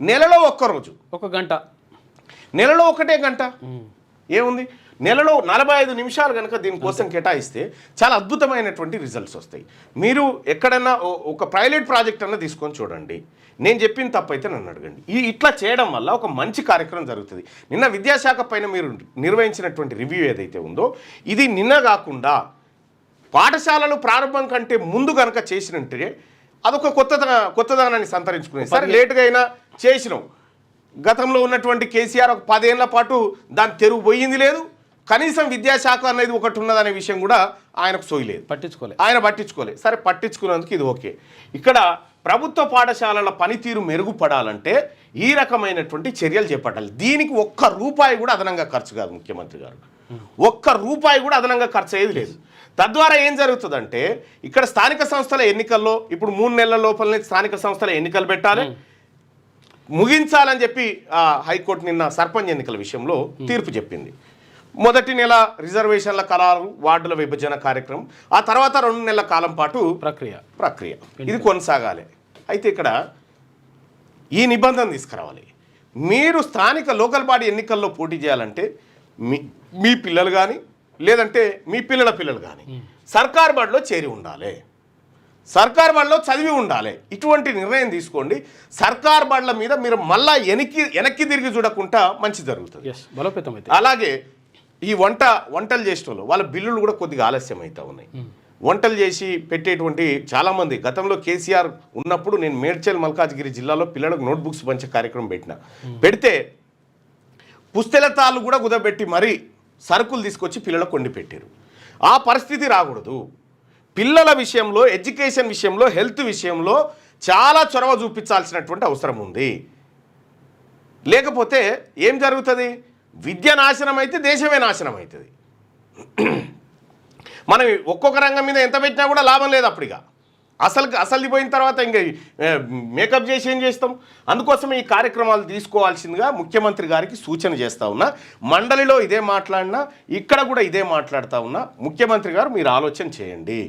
నెలలో ఒక్కరోజు, ఒక గంట, నెలలో ఒకటే గంట ఏముంది, నెలలో 45 నిమిషాలు కనుక దీనికోసం కేటాయిస్తే చాలా అద్భుతమైనటువంటి రిజల్ట్స్ వస్తాయి. మీరు ఎక్కడన్నా ఒక పైలట్ ప్రాజెక్ట్ అన్న తీసుకొని చూడండి. నేను చెప్పిన తప్పైతే నన్ను అడగండి. ఇట్లా చేయడం వల్ల ఒక మంచి కార్యక్రమం జరుగుతుంది. నిన్న విద్యాశాఖ పైన మీరు నిర్వహించినటువంటి రివ్యూ ఏదైతే ఉందో ఇది నిన్న కాకుండా పాఠశాలలు ప్రారంభం కంటే ముందు కనుక చేసినట్టే అదొక కొత్తదనాన్ని సంతరించుకునేది. సరే లేటుగా అయినా చేసినాం. గతంలో ఉన్నటువంటి కేసీఆర్ ఒక 10 ఏళ్ల పాటు దాని తెరువు పోయింది లేదు. కనీసం విద్యాశాఖ అనేది ఒకటి ఉన్నదనే విషయం కూడా ఆయనకు సోయలేదు, ఆయన పట్టించుకోలేదు. సరే పట్టించుకున్నందుకు ఇది ఓకే. ఇక్కడ ప్రభుత్వ పాఠశాలల పనితీరు మెరుగుపడాలంటే ఈ రకమైనటువంటి చర్యలు చేపట్టాలి. దీనికి ఒక్క రూపాయి కూడా అదనంగా ఖర్చు కాదు. ముఖ్యమంత్రి గారు ఒక్క రూపాయి కూడా అదనంగా ఖర్చు అయ్యేది లేదు. తద్వారా ఏం జరుగుతుందంటే ఇక్కడ స్థానిక సంస్థల ఎన్నికల్లో ఇప్పుడు 3 నెలల లోపలనే స్థానిక సంస్థల ఎన్నికలు పెట్టాలి, ముగించాలని చెప్పి హైకోర్టు నిన్న సర్పంచ్ ఎన్నికల విషయంలో తీర్పు చెప్పింది. మొదటి నెల రిజర్వేషన్ల ఖరారు, వార్డుల విభజన కార్యక్రమం, ఆ తర్వాత 2 నెలల కాలం పాటు ప్రక్రియ ఇది కొనసాగాలి. అయితే ఇక్కడ ఈ నిబంధన తీసుకురావాలి. మీరు స్థానిక లోకల్ బాడీ ఎన్నికల్లో పోటీ చేయాలంటే మీ పిల్లలు కానీ లేదంటే మీ పిల్లల పిల్లలు కానీ సర్కార్ బడిలో చేరి ఉండాలి, సర్కార్ బడిలో చదివి ఉండాలి. ఇటువంటి నిర్ణయం తీసుకోండి. సర్కార్ బడుల మీద మీరు మళ్ళా వెనక్కి తిరిగి చూడకుండా మంచి జరుగుతుంది. అలాగే ఈ వంటలు చేసిన వాళ్ళ బిల్లులు కూడా కొద్దిగా ఆలస్యం అవుతూ ఉన్నాయి. వంటలు చేసి పెట్టేటువంటి చాలామంది గతంలో కేసీఆర్ ఉన్నప్పుడు నేను మేడ్చల్ మల్కాజ్గిరి జిల్లాలో పిల్లలకు నోట్బుక్స్ పంచే కార్యక్రమం పెడితే పుస్తెలతాళ్ళు కూడా కుదబెట్టి మరీ సరుకులు తీసుకొచ్చి పిల్లలకు కొండి పెట్టారు. ఆ పరిస్థితి రాకూడదు. పిల్లల విషయంలో, ఎడ్యుకేషన్ విషయంలో, హెల్త్ విషయంలో చాలా చొరవ చూపించాల్సినటువంటి అవసరం ఉంది. లేకపోతే ఏం జరుగుతుంది, విద్య నాశనం అయితే దేశమే నాశనం అవుతుంది. మనం ఒక్కొక్క రంగం మీద ఎంత పెట్టినా కూడా లాభం లేదు. అప్పుడుగా అసలు పోయిన తర్వాత ఇంకా మేకప్ చేసి ఏం చేస్తాం. అందుకోసం ఈ కార్యక్రమాలు తీసుకోవాల్సిందిగా ముఖ్యమంత్రి గారికి సూచన చేస్తూ ఉన్నా. మండలిలో ఇదే మాట్లాడినా, ఇక్కడ కూడా ఇదే మాట్లాడుతూ ఉన్నా. ముఖ్యమంత్రి గారు మీరు ఆలోచన చేయండి.